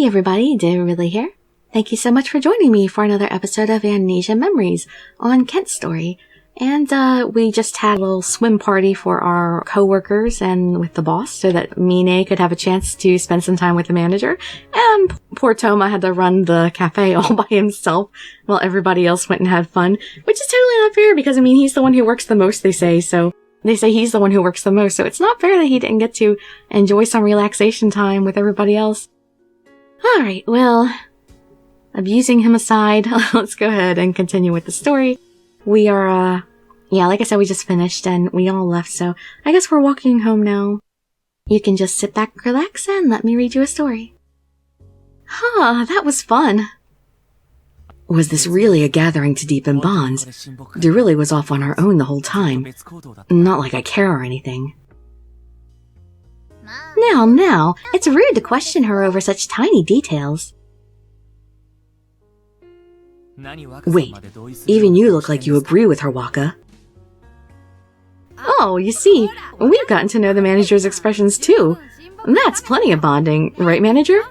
Hey everybody, Dirili here. Thank you so much for joining me for another episode of Amnesia Memories on Kent's story. And we just had a little swim party for our co-workers and with the boss so that Mine could have a chance to spend some time with the manager. And poor Toma had to run the cafe all by himself while everybody else went and had fun, which is totally not fair because, I mean, he's the one who works the most, they say. So they say he's the one who works the most, so it's not fair that he didn't get to enjoy some relaxation time with everybody else. Alright, well, abusing him aside, let's go ahead and continue with the story. We are, yeah, like I said, we just finished and we all left, so I guess we're walking home now. You can just sit back, relax, and let me read you a story. Huh, that was fun. Was this really a gathering to deepen bonds? Dirili was off on her own the whole time. Not like I care or anything. Now, it's rude to question her over such tiny details. Wait, even you look like you agree with her, Waka. Oh, you see, we've gotten to know the manager's expressions too. That's plenty of bonding, right, manager?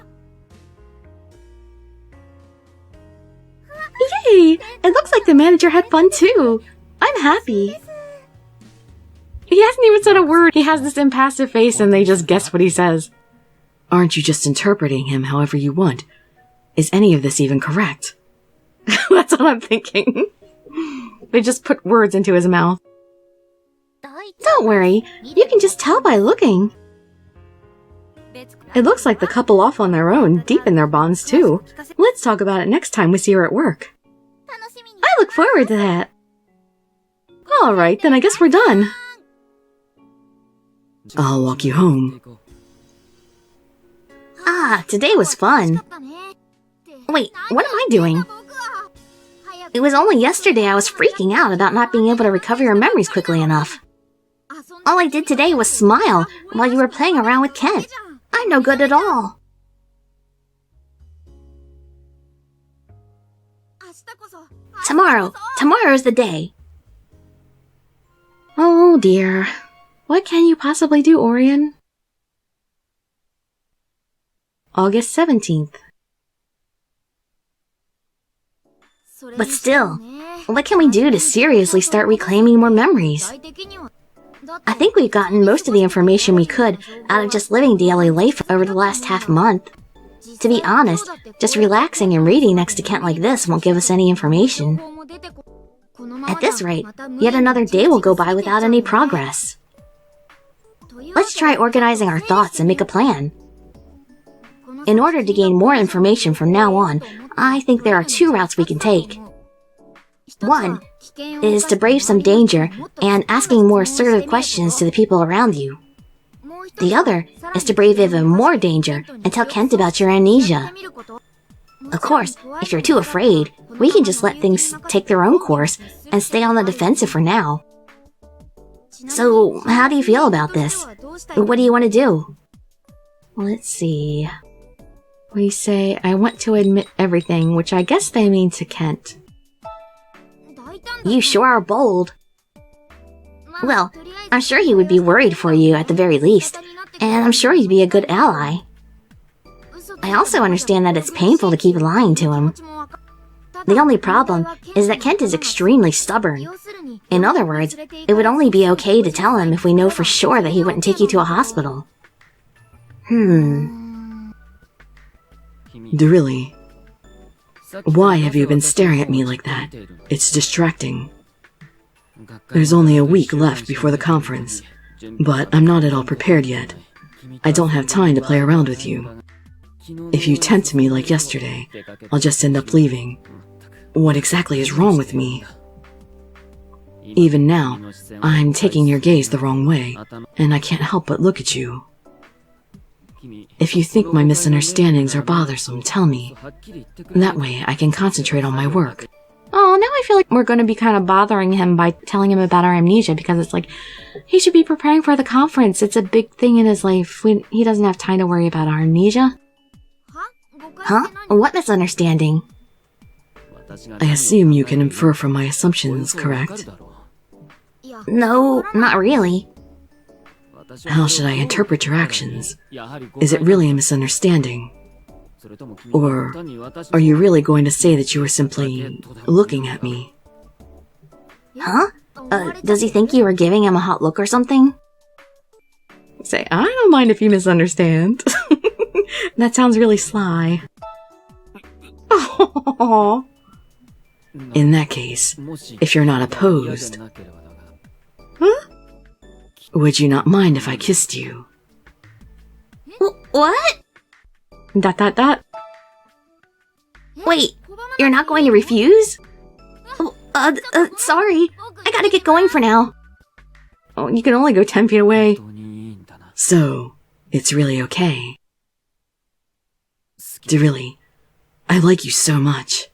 Yay! It looks like the manager had fun too. I'm happy. He hasn't even said a word. He has this impassive face and they just guess what he says. Aren't you just interpreting him however you want? Is any of this even correct? That's what I'm thinking. They just put words into his mouth. Don't worry, you can just tell by looking. It looks like the couple off on their own deepen their bonds too. Let's talk about it next time we see her at work. I look forward to that. Alright, then I guess we're done. I'll walk you home. Ah, today was fun. Wait, what am I doing? It was only yesterday I was freaking out about not being able to recover your memories quickly enough. All I did today was smile while you were playing around with Kent. I'm no good at all. Tomorrow's the day. Oh dear. What can you possibly do, Orion? August 17th. But still, what can we do to seriously start reclaiming more memories? I think we've gotten most of the information we could out of just living daily life over the last half month. To be honest, just relaxing and reading next to Kent like this won't give us any information. At this rate, yet another day will go by without any progress. Let's try organizing our thoughts and make a plan. In order to gain more information from now on, I think there are two routes we can take. One is to brave some danger and asking more assertive questions to the people around you. The other is to brave even more danger and tell Kent about your amnesia. Of course, if you're too afraid, we can just let things take their own course and stay on the defensive for now. So, how do you feel about this? What do you want to do? Let's see. We say, I want to admit everything, which I guess they mean to Kent. You sure are bold. Well, I'm sure he would be worried for you at the very least, and I'm sure he'd be a good ally. I also understand that it's painful to keep lying to him. The only problem is that Kent is extremely stubborn. In other words, it would only be okay to tell him if we know for sure that he wouldn't take you to a hospital. Dirili, why have you been staring at me like that? It's distracting. There's only a week left before the conference, but I'm not at all prepared yet. I don't have time to play around with you. If you tempt me like yesterday, I'll just end up leaving. What exactly is wrong with me? Even now, I'm taking your gaze the wrong way, and I can't help but look at you. If you think my misunderstandings are bothersome, tell me. That way I can concentrate on my work. Oh, now I feel like we're going to be kind of bothering him by telling him about our amnesia because it's like, he should be preparing for the conference. It's a big thing in his life. He doesn't have time to worry about our amnesia. Huh? What misunderstanding? I assume you can infer from my assumptions, correct? No, not really. How should I interpret your actions? Is it really a misunderstanding? Or are you really going to say that you were simply looking at me? Huh? Does he think you were giving him a hot look or something? Say, I don't mind if you misunderstand. That sounds really sly. Aww. In that case, if you're not opposed, huh? Would you not mind if I kissed you? What? ... Wait, you're not going to refuse? Sorry. I gotta get going for now. Oh, you can only go 10 feet away. So, it's really okay. Dirili, I like you so much.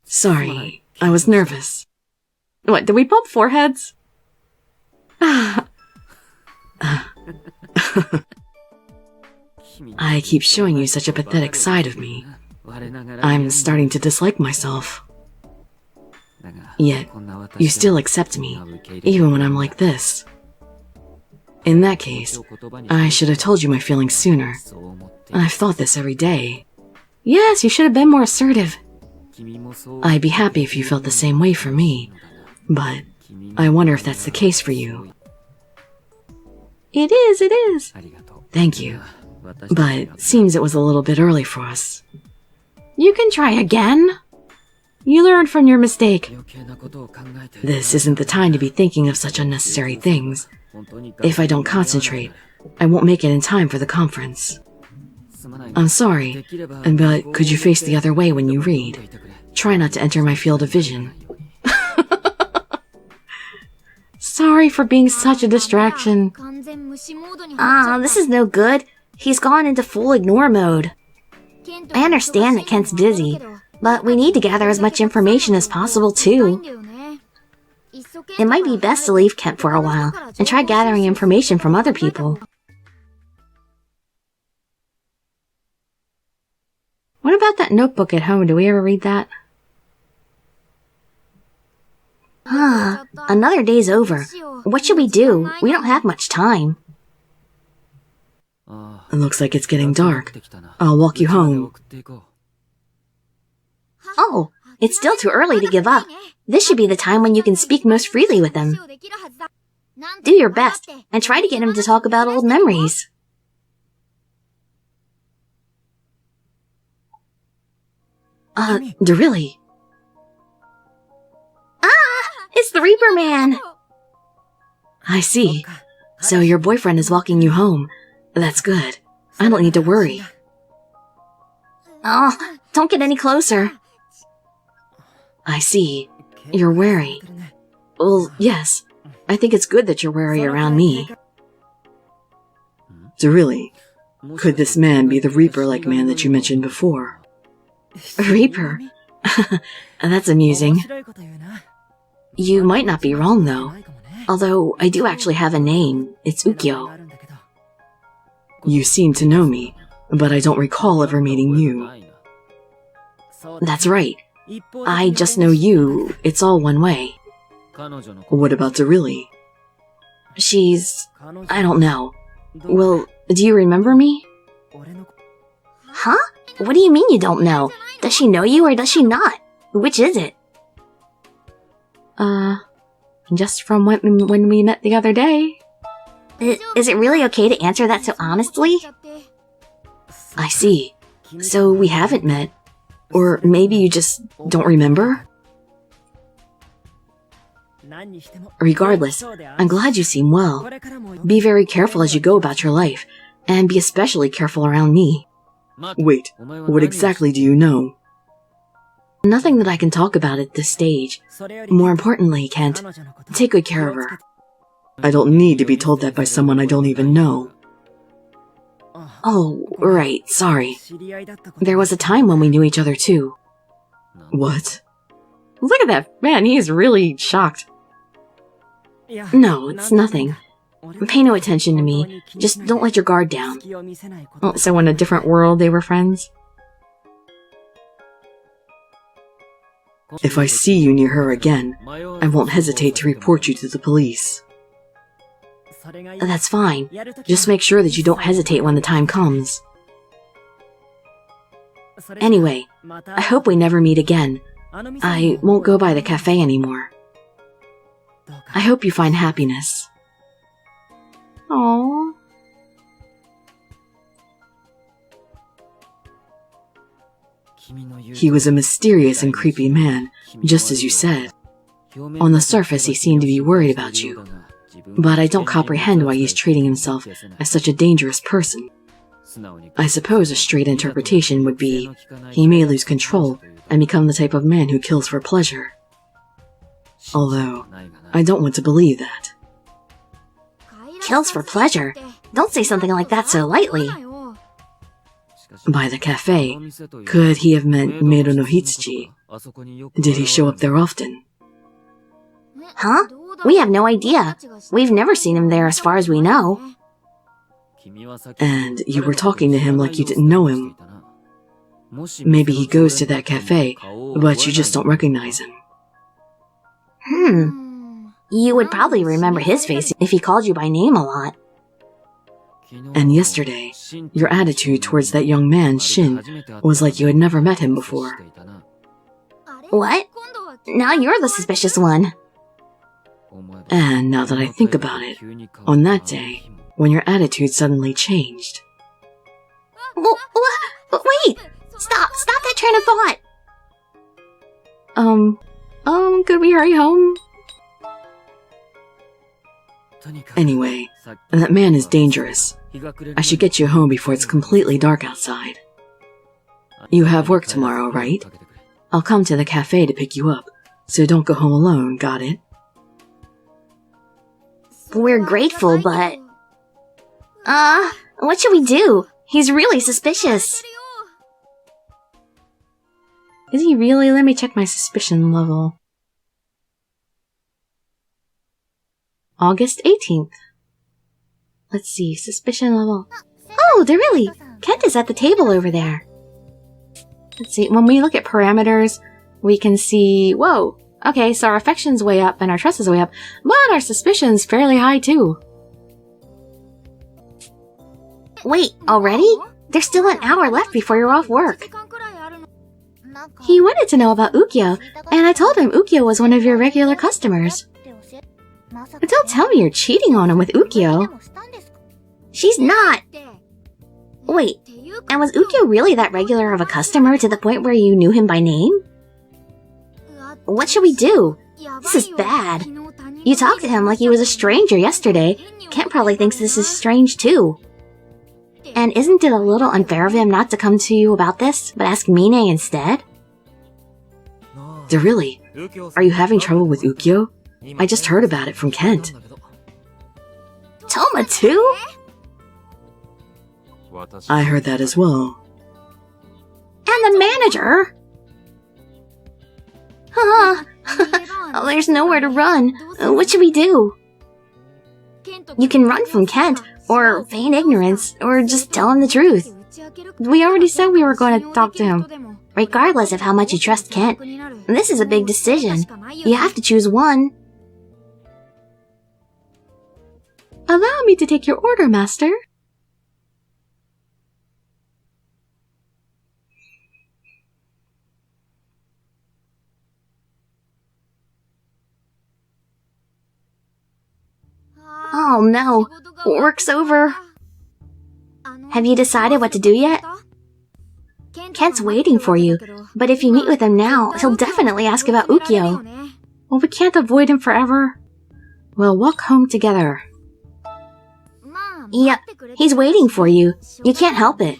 Sorry, I was nervous. What, did we bump foreheads? I keep showing you such a pathetic side of me. I'm starting to dislike myself. Yet, you still accept me, even when I'm like this. In that case, I should have told you my feelings sooner. I've thought this every day. Yes, you should have been more assertive. I'd be happy if you felt the same way for me, but I wonder if that's the case for you. It is. Thank you. But seems it was a little bit early for us. You can try again. You learned from your mistake. This isn't the time to be thinking of such unnecessary things. If I don't concentrate, I won't make it in time for the conference. I'm sorry, but could you face the other way when you read? Try not to enter my field of vision. Sorry for being such a distraction. This is no good. He's gone into full ignore mode. I understand that Kent's busy, but we need to gather as much information as possible too. It might be best to leave Kent for a while and try gathering information from other people. What about that notebook at home? Do we ever read that? Another day's over. What should we do? We don't have much time. It looks like it's getting dark. I'll walk you home. Oh, it's still too early to give up. This should be the time when you can speak most freely with him. Do your best, and try to get him to talk about old memories. Dirili. It's the Reaper Man! I see. So your boyfriend is walking you home. That's good. I don't need to worry. Oh, don't get any closer. I see. You're wary. Well, yes. I think it's good that you're wary around me. Dirili, could this man be the Reaper-like man that you mentioned before? Reaper? That's amusing. You might not be wrong, though. Although, I do actually have a name. It's Ukyo. You seem to know me, but I don't recall ever meeting you. That's right. I just know you. It's all one way. What about Dirili? She's... I don't know. Well, do you remember me? Huh? What do you mean you don't know? Does she know you or does she not? Which is it? Just from when we met the other day. Is it really okay to answer that so honestly? I see. So we haven't met. Or maybe you just don't remember? Regardless, I'm glad you seem well. Be very careful as you go about your life, and be especially careful around me. Wait, what exactly do you know? Nothing that I can talk about at this stage. More importantly, Kent, take good care of her. I don't need to be told that by someone I don't even know. Oh, right, sorry. There was a time when we knew each other too. What? Look at that man, he is really shocked. No, it's nothing. Pay no attention to me. Just don't let your guard down. Oh, so in a different world they were friends? If I see you near her again, I won't hesitate to report you to the police. That's fine. Just make sure that you don't hesitate when the time comes. Anyway, I hope we never meet again. I won't go by the cafe anymore. I hope you find happiness. Aww. He was a mysterious and creepy man, just as you said. On the surface, he seemed to be worried about you. But I don't comprehend why he's treating himself as such a dangerous person. I suppose a straight interpretation would be, he may lose control and become the type of man who kills for pleasure. Although, I don't want to believe that. Kills for pleasure? Don't say something like that so lightly. By the cafe, could he have meant Meiro no Hitsuchi? Did he show up there often? Huh? We have no idea. We've never seen him there as far as we know. And you were talking to him like you didn't know him. Maybe he goes to that cafe, but you just don't recognize him. You would probably remember his face if he called you by name a lot. And yesterday, your attitude towards that young man, Shin, was like you had never met him before. What? Now you're the suspicious one. And now that I think about it, on that day, when your attitude suddenly changed. Wait! Stop that train of thought! Could we hurry home? Anyway, that man is dangerous. I should get you home before it's completely dark outside. You have work tomorrow, right? I'll come to the cafe to pick you up, so don't go home alone, got it? We're grateful, but... what should we do? He's really suspicious. Is he really? Let me check my suspicion level. August 18th. Let's see, suspicion level. Oh, Dirili! Kent is at the table over there. Let's see, when we look at parameters, we can see, whoa, okay, so our affection's way up and our trust is way up, but our suspicion's fairly high too. Wait, already? There's still an hour left before you're off work. He wanted to know about Ukyo, and I told him Ukyo was one of your regular customers. But don't tell me you're cheating on him with Ukyo. She's not! Wait, and was Ukyo really that regular of a customer to the point where you knew him by name? What should we do? This is bad. You talked to him like he was a stranger yesterday. Kent probably thinks this is strange too. And isn't it a little unfair of him not to come to you about this, but ask Mine instead? Dirili, are you having trouble with Ukyo? I just heard about it from Kent. Toma too? I heard that as well. And the manager? Oh, there's nowhere to run. What should we do? You can run from Kent, or feign ignorance, or just tell him the truth. We already said we were going to talk to him. Regardless of how much you trust Kent, this is a big decision. You have to choose one. Allow me to take your order, master. Oh no, work's over. Have you decided what to do yet? Kent's waiting for you, but if you meet with him now, he'll definitely ask about Ukyo. Well, we can't avoid him forever. We'll walk home together. Yep, he's waiting for you. You can't help it.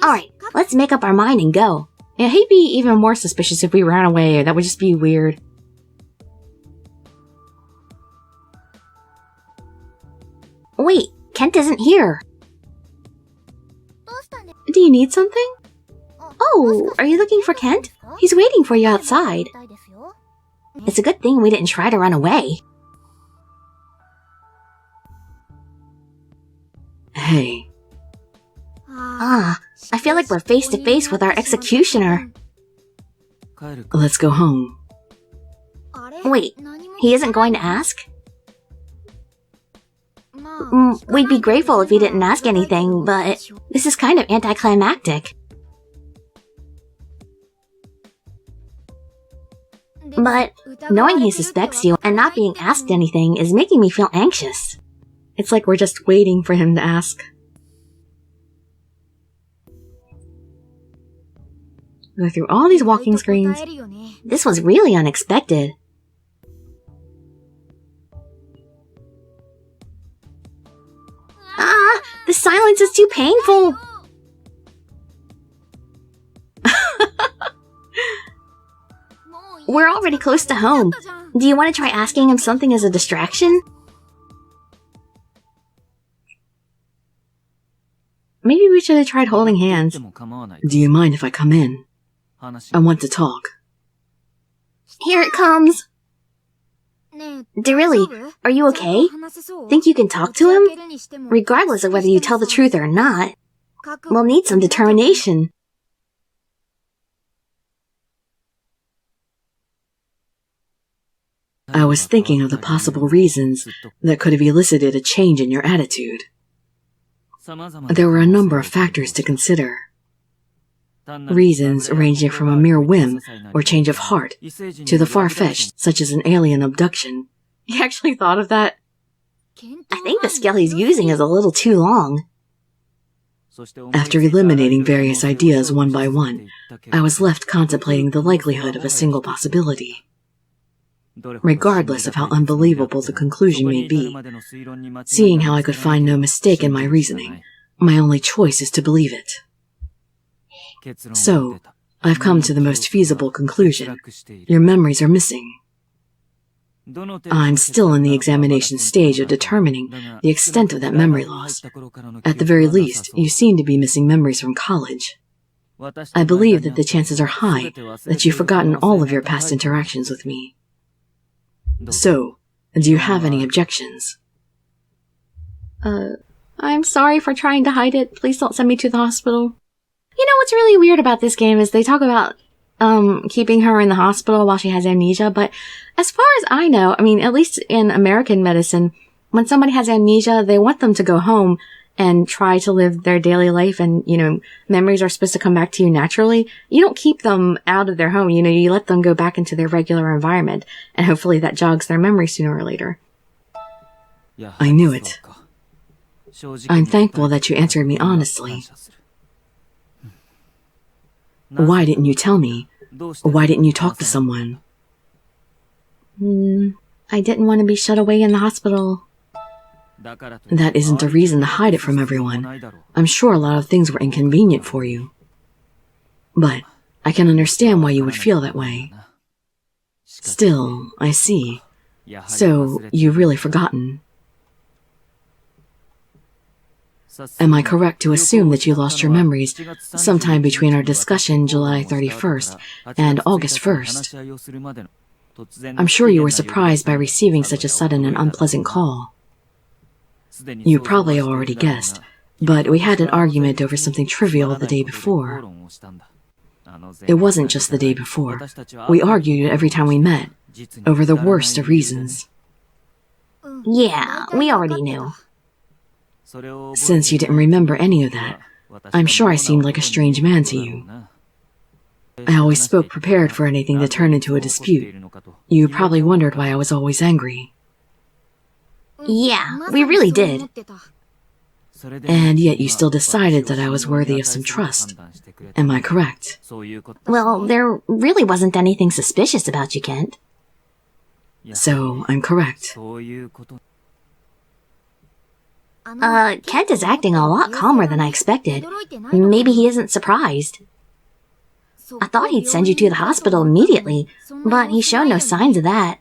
Alright, let's make up our mind and go. Yeah, he'd be even more suspicious if we ran away. That would just be weird. Wait, Kent isn't here. Do you need something? Oh, are you looking for Kent? He's waiting for you outside. It's a good thing we didn't try to run away. Hey. I feel like we're face to face with our executioner. Let's go home. Wait, he isn't going to ask? We'd be grateful if he didn't ask anything, but this is kind of anticlimactic. But knowing he suspects you and not being asked anything is making me feel anxious. It's like we're just waiting for him to ask. Go through all these walking screens. This was really unexpected. Ah, the silence is too painful. We're already close to home. Do you want to try asking him something as a distraction? Maybe we should have tried holding hands. Do you mind if I come in? I want to talk. Here it comes. Dirili, are you okay? Think you can talk to him? Regardless of whether you tell the truth or not, we'll need some determination. I was thinking of the possible reasons that could have elicited a change in your attitude. There were a number of factors to consider. Reasons ranging from a mere whim or change of heart to the far-fetched, such as an alien abduction. You actually thought of that? I think the skill he's using is a little too long. After eliminating various ideas one by one, I was left contemplating the likelihood of a single possibility. Regardless of how unbelievable the conclusion may be, seeing how I could find no mistake in my reasoning, my only choice is to believe it. So, I've come to the most feasible conclusion. Your memories are missing. I'm still in the examination stage of determining the extent of that memory loss. At the very least, you seem to be missing memories from college. I believe that the chances are high that you've forgotten all of your past interactions with me. So, do you have any objections? I'm sorry for trying to hide it. Please don't send me to the hospital. You know what's really weird about this game is they talk about, keeping her in the hospital while she has amnesia, but as far as I know, I mean, at least in American medicine, when somebody has amnesia, they want them to go home and try to live their daily life and, you know, memories are supposed to come back to you naturally. You don't keep them out of their home, you know, you let them go back into their regular environment, and hopefully that jogs their memory sooner or later. I knew it. I'm thankful that you answered me honestly. Why didn't you tell me? Why didn't you talk to someone? I didn't want to be shut away in the hospital. That isn't a reason to hide it from everyone. I'm sure a lot of things were inconvenient for you. But I can understand why you would feel that way. Still, I see. So, you've really forgotten. Am I correct to assume that you lost your memories sometime between our discussion July 31st and August 1st? I'm sure you were surprised by receiving such a sudden and unpleasant call. You probably already guessed, but we had an argument over something trivial the day before. It wasn't just the day before. We argued every time we met, over the worst of reasons. Yeah, we already knew. Since you didn't remember any of that, I'm sure I seemed like a strange man to you. I always spoke prepared for anything to turn into a dispute. You probably wondered why I was always angry. Yeah, we really did. And yet you still decided that I was worthy of some trust. Am I correct? Well, there really wasn't anything suspicious about you, Kent. So, I'm correct. Kent is acting a lot calmer than I expected. Maybe he isn't surprised. I thought he'd send you to the hospital immediately, but he showed no signs of that.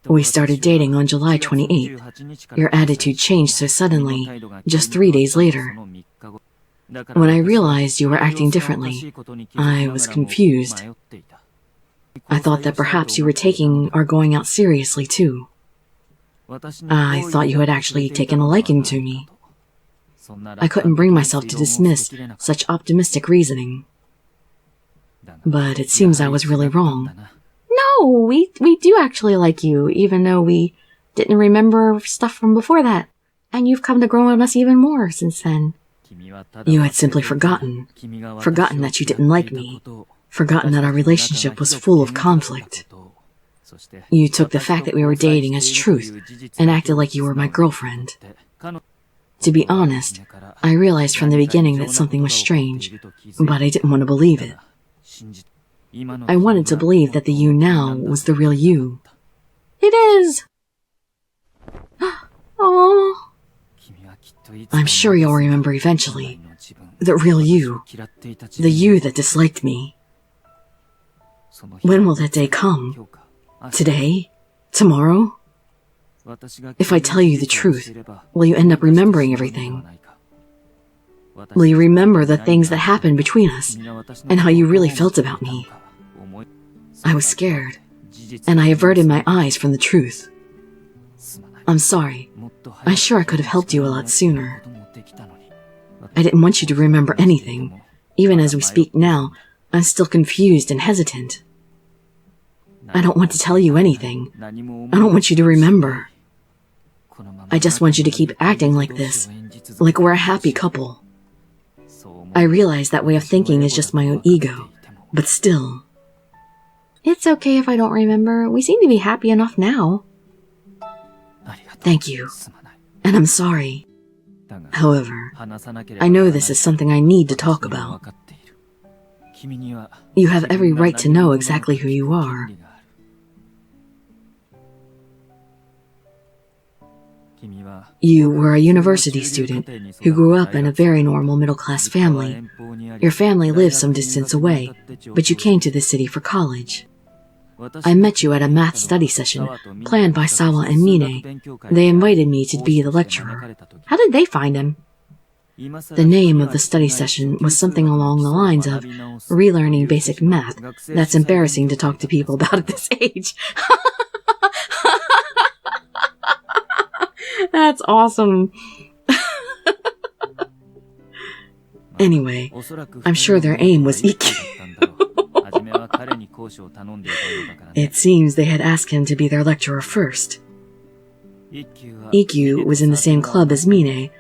We started dating on July 28th. Your attitude changed so suddenly, just 3 days later. When I realized you were acting differently, I was confused. I thought that perhaps you were taking our going out seriously, too. I thought you had actually taken a liking to me. I couldn't bring myself to dismiss such optimistic reasoning. But it seems I was really wrong. No, we do actually like you, even though we didn't remember stuff from before that, and you've come to grow on us even more since then. You had simply forgotten that you didn't like me, forgotten that our relationship was full of conflict. You took the fact that we were dating as truth and acted like you were my girlfriend. To be honest, I realized from the beginning that something was strange, but I didn't want to believe it. I wanted to believe that the you now was the real you. It is! Aww. I'm sure you'll remember eventually. The real you. The you that disliked me. When will that day come? Today? Tomorrow? If I tell you the truth, will you end up remembering everything? Will you remember the things that happened between us, and how you really felt about me? I was scared, and I averted my eyes from the truth. I'm sorry. I'm sure I could have helped you a lot sooner. I didn't want you to remember anything. Even as we speak now, I'm still confused and hesitant. I don't want to tell you anything. I don't want you to remember. I just want you to keep acting like this, like we're a happy couple. I realize that way of thinking is just my own ego, but still. It's okay if I don't remember. We seem to be happy enough now. Thank you. And I'm sorry. However, I know this is something I need to talk about. You have every right to know exactly who you are. You were a university student who grew up in a very normal middle-class family. Your family lived some distance away, but you came to the city for college. I met you at a math study session planned by Sawa and Mine. They invited me to be the lecturer. How did they find him? The name of the study session was something along the lines of relearning basic math. That's embarrassing to talk to people about at this age. That's awesome. Anyway, I'm sure their aim was EQ. It seems they had asked him to be their lecturer first. EQ was in the same club as Mine.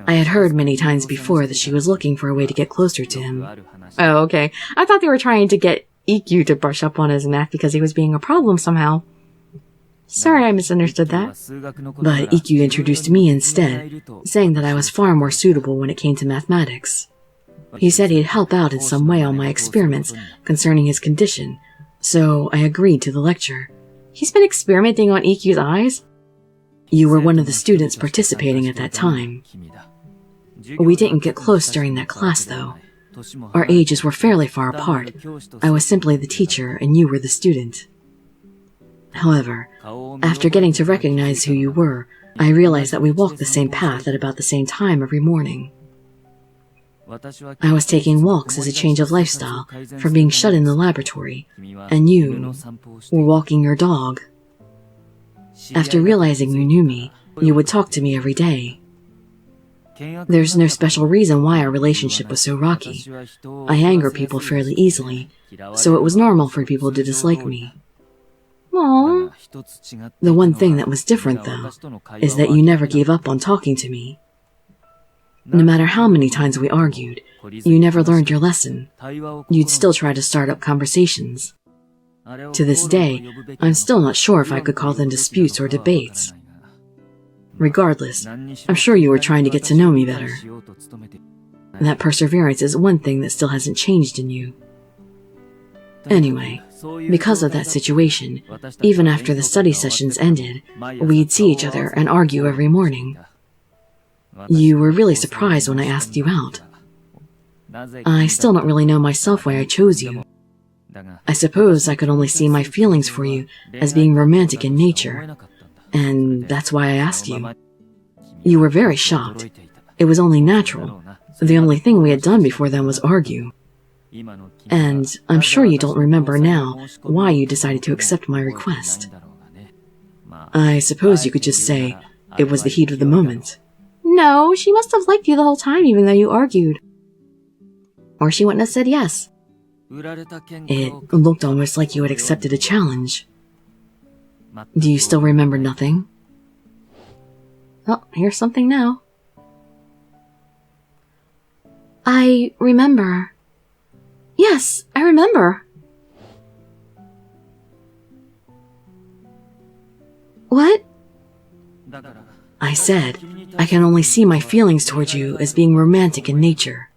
I had heard many times before that she was looking for a way to get closer to him. Oh, okay. I thought they were trying to get EQ to brush up on his math because he was being a problem somehow. Sorry, I misunderstood that. But EQ introduced me instead, saying that I was far more suitable when it came to mathematics. He said he'd help out in some way on my experiments concerning his condition, so I agreed to the lecture. He's been experimenting on EQ's eyes? You were one of the students participating at that time. We didn't get close during that class, though. Our ages were fairly far apart. I was simply the teacher, and you were the student. However, after getting to recognize who you were, I realized that we walked the same path at about the same time every morning. I was taking walks as a change of lifestyle from being shut in the laboratory, and you were walking your dog. After realizing you knew me, you would talk to me every day. There's no special reason why our relationship was so rocky. I anger people fairly easily, so it was normal for people to dislike me. Aww. The one thing that was different, though, is that you never gave up on talking to me. No matter how many times we argued, you never learned your lesson. You'd still try to start up conversations. To this day, I'm still not sure if I could call them disputes or debates. Regardless, I'm sure you were trying to get to know me better. That perseverance is one thing that still hasn't changed in you. Anyway, because of that situation, even after the study sessions ended, we'd see each other and argue every morning. You were really surprised when I asked you out. I still don't really know myself why I chose you. I suppose I could only see my feelings for you as being romantic in nature, and that's why I asked you. You were very shocked. It was only natural. The only thing we had done before then was argue. And I'm sure you don't remember now why you decided to accept my request. I suppose you could just say it was the heat of the moment. No, she must have liked you the whole time even though you argued. Or she wouldn't have said yes. It looked almost like you had accepted a challenge. Do you still remember nothing? Oh, here's something now. I remember. Yes, I remember. What? I said, I can only see my feelings towards you as being romantic in nature.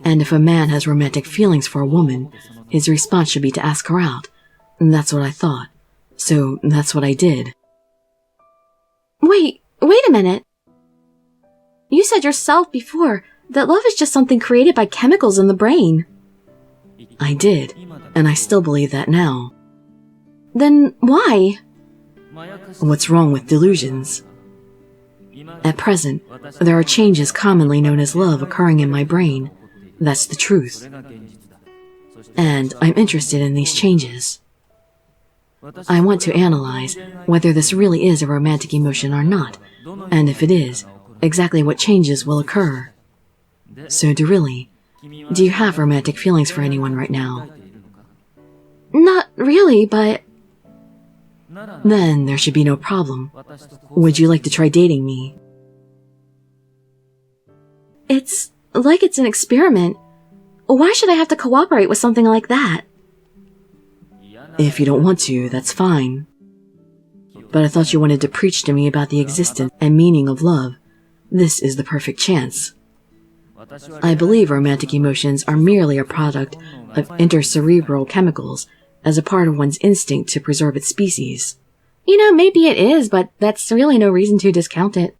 And if a man has romantic feelings for a woman, his response should be to ask her out. And that's what I thought. So that's what I did. Wait a minute. You said yourself before that love is just something created by chemicals in the brain. I did, and I still believe that now. Then why? What's wrong with delusions? At present, there are changes commonly known as love occurring in my brain. That's the truth. And I'm interested in these changes. I want to analyze whether this really is a romantic emotion or not, and if it is, exactly what changes will occur. So, Dirili, do you have romantic feelings for anyone right now? Not really, but... Then there should be no problem. Would you like to try dating me? It's like it's an experiment. Why should I have to cooperate with something like that? If you don't want to, that's fine. But I thought you wanted to preach to me about the existence and meaning of love. This is the perfect chance. I believe romantic emotions are merely a product of intercerebral chemicals as a part of one's instinct to preserve its species. You know, maybe it is, but that's really no reason to discount it.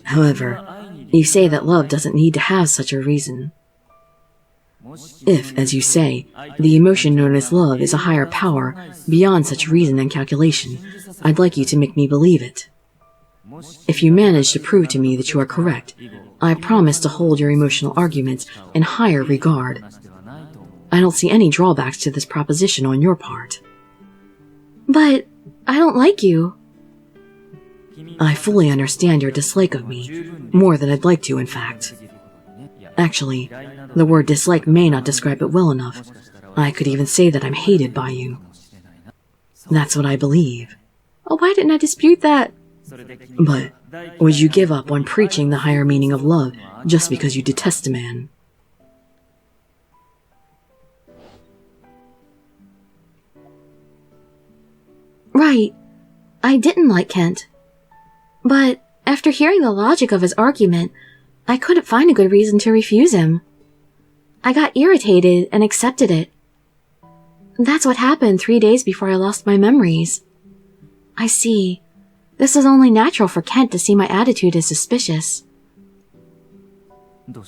However, you say that love doesn't need to have such a reason. If, as you say, the emotion known as love is a higher power beyond such reason and calculation, I'd like you to make me believe it. If you manage to prove to me that you are correct, I promise to hold your emotional arguments in higher regard. I don't see any drawbacks to this proposition on your part. But I don't like you. I fully understand your dislike of me, more than I'd like to, in fact. Actually, the word dislike may not describe it well enough. I could even say that I'm hated by you. That's what I believe. Oh, why didn't I dispute that? But would you give up on preaching the higher meaning of love just because you detest a man? Right. I didn't like Kent. But after hearing the logic of his argument, I couldn't find a good reason to refuse him. I got irritated and accepted it. That's what happened 3 days before I lost my memories. I see. This was only natural for Kent to see my attitude as suspicious.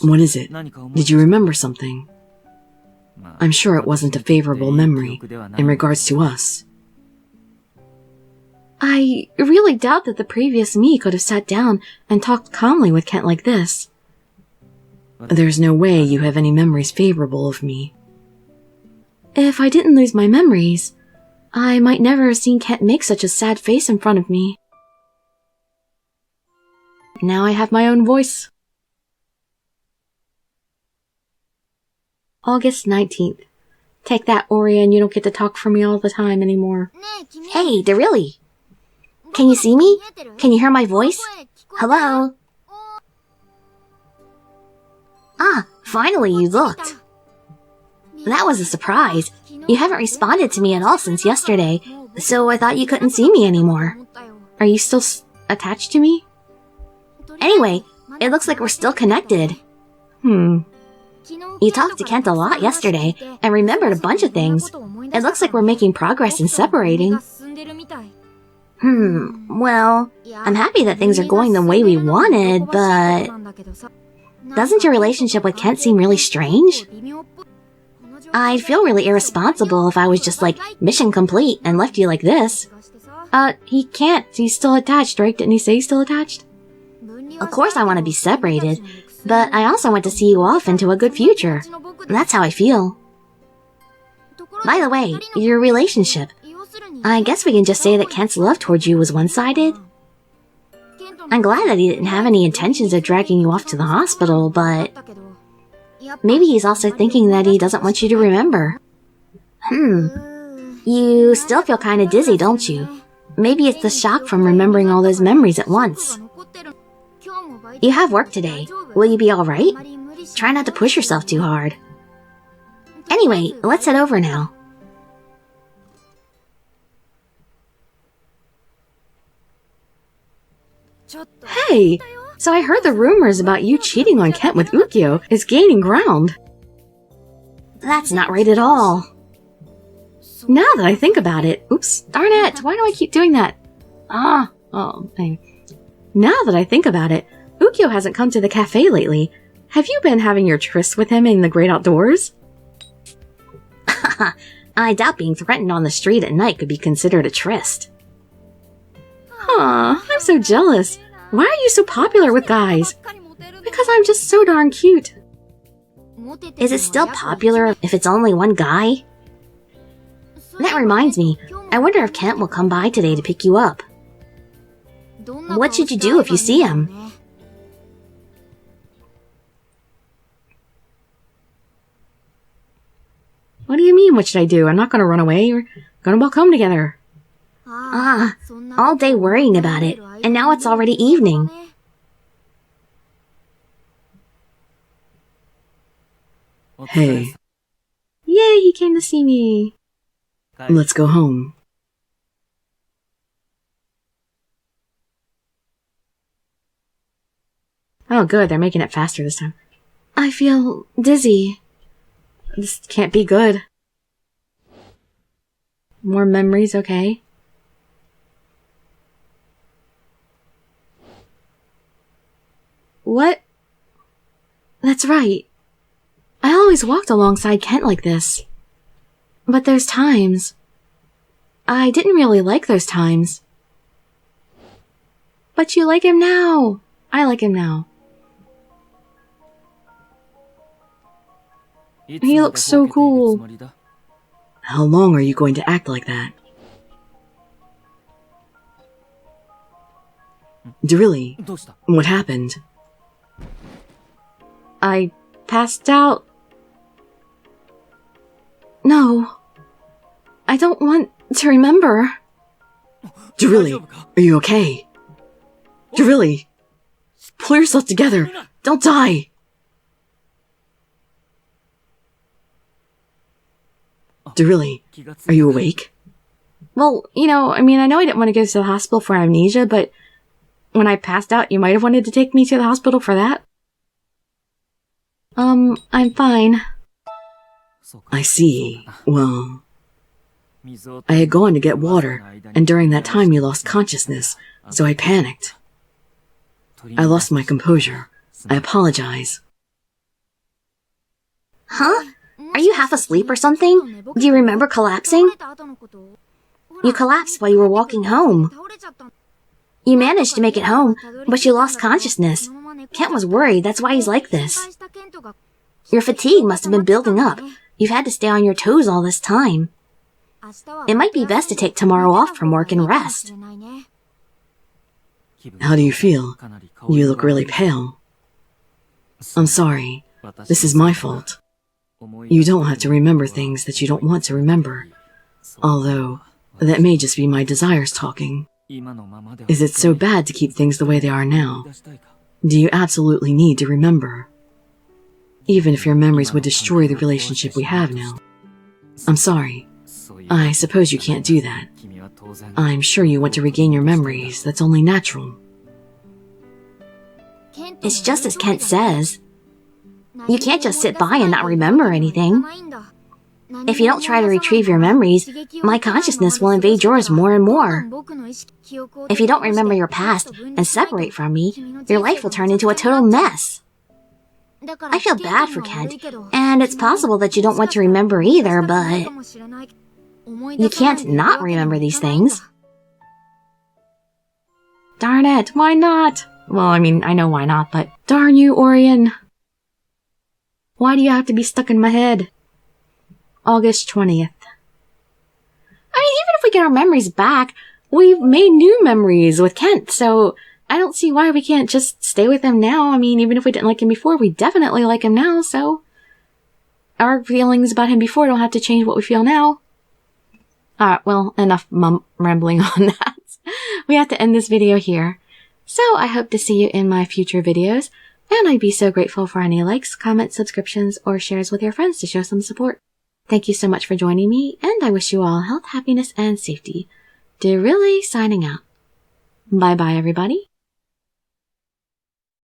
What is it? Did you remember something? I'm sure it wasn't a favorable memory in regards to us. I really doubt that the previous me could have sat down and talked calmly with Kent like this. There's no way you have any memories favorable of me. If I didn't lose my memories, I might never have seen Kent make such a sad face in front of me. Now I have my own voice. August 19th. Take that, Orion, you don't get to talk for me all the time anymore. Hey, Dirili! Can you see me? Can you hear my voice? Hello? Ah, finally you looked. That was a surprise. You haven't responded to me at all since yesterday, so I thought you couldn't see me anymore. Are you still attached to me? Anyway, it looks like we're still connected. You talked to Kent a lot yesterday and remembered a bunch of things. It looks like we're making progress in separating. Well, I'm happy that things are going the way we wanted, but... doesn't your relationship with Kent seem really strange? I'd feel really irresponsible if I was just like, mission complete, and left you like this. He can't. He's still attached, right? Didn't he say he's still attached? Of course I want to be separated, but I also want to see you off into a good future. That's how I feel. By the way, your relationship. I guess we can just say that Kent's love towards you was one-sided. I'm glad that he didn't have any intentions of dragging you off to the hospital, but... maybe he's also thinking that he doesn't want you to remember. You still feel kinda dizzy, don't you? Maybe it's the shock from remembering all those memories at once. You have work today. Will you be alright? Try not to push yourself too hard. Anyway, let's head over now. Hey! So I heard the rumors about you cheating on Kent with Ukyo is gaining ground. That's not right at all. Now that I think about it... Oops, darn it! Why do I keep doing that? Now that I think about it, Ukyo hasn't come to the cafe lately. Have you been having your tryst with him in the great outdoors? I doubt being threatened on the street at night could be considered a tryst. Aw, I'm so jealous. Why are you so popular with guys? Because I'm just so darn cute. Is it still popular if it's only one guy? That reminds me, I wonder if Kent will come by today to pick you up. What should you do if you see him? What do you mean, what should I do? I'm not gonna run away. We're gonna walk home together. All day worrying about it, and now it's already evening. Hey. Yay, he came to see me. Let's go home. Oh, good, they're making it faster this time. I feel dizzy. This can't be good. More memories, okay? What? That's right. I always walked alongside Kent like this. But there's times. I didn't really like those times. But you like him now. I like him now. He looks so cool. How long are you going to act like that? Dirili, what happened? I passed out. No. I don't want to remember. Dirili, are you okay? Dirili, pull yourself together. Don't die. Dirili, are you awake? Well, I know I didn't want to go to the hospital for amnesia, but when I passed out, you might have wanted to take me to the hospital for that. I'm fine. I see. Well, I had gone to get water, and during that time you lost consciousness, so I panicked. I lost my composure. I apologize. Huh? Are you half asleep or something? Do you remember collapsing? You collapsed while you were walking home. You managed to make it home, but you lost consciousness. Kent was worried, that's why he's like this. Your fatigue must have been building up. You've had to stay on your toes all this time. It might be best to take tomorrow off from work and rest. How do you feel? You look really pale. I'm sorry. This is my fault. You don't have to remember things that you don't want to remember. Although, that may just be my desires talking. Is it so bad to keep things the way they are now? Do you absolutely need to remember? Even if your memories would destroy the relationship we have now. I'm sorry. I suppose you can't do that. I'm sure you want to regain your memories. That's only natural. It's just as Kent says. You can't just sit by and not remember anything. If you don't try to retrieve your memories, my consciousness will invade yours more and more. If you don't remember your past and separate from me, your life will turn into a total mess. I feel bad for Kent, and it's possible that you don't want to remember either, but you can't not remember these things. Darn it, why not? Well, I know why not, but darn you, Orion. Why do you have to be stuck in my head? August 20th. Even if we get our memories back, we've made new memories with Kent, so I don't see why we can't just stay with him now. Even if we didn't like him before, we definitely like him now, so our feelings about him before don't have to change what we feel now. Alright, well, enough rambling on that. We have to end this video here. So I hope to see you in my future videos, and I'd be so grateful for any likes, comments, subscriptions, or shares with your friends to show some support. Thank you so much for joining me, and I wish you all health, happiness, and safety. Dirili signing out. Bye bye, everybody.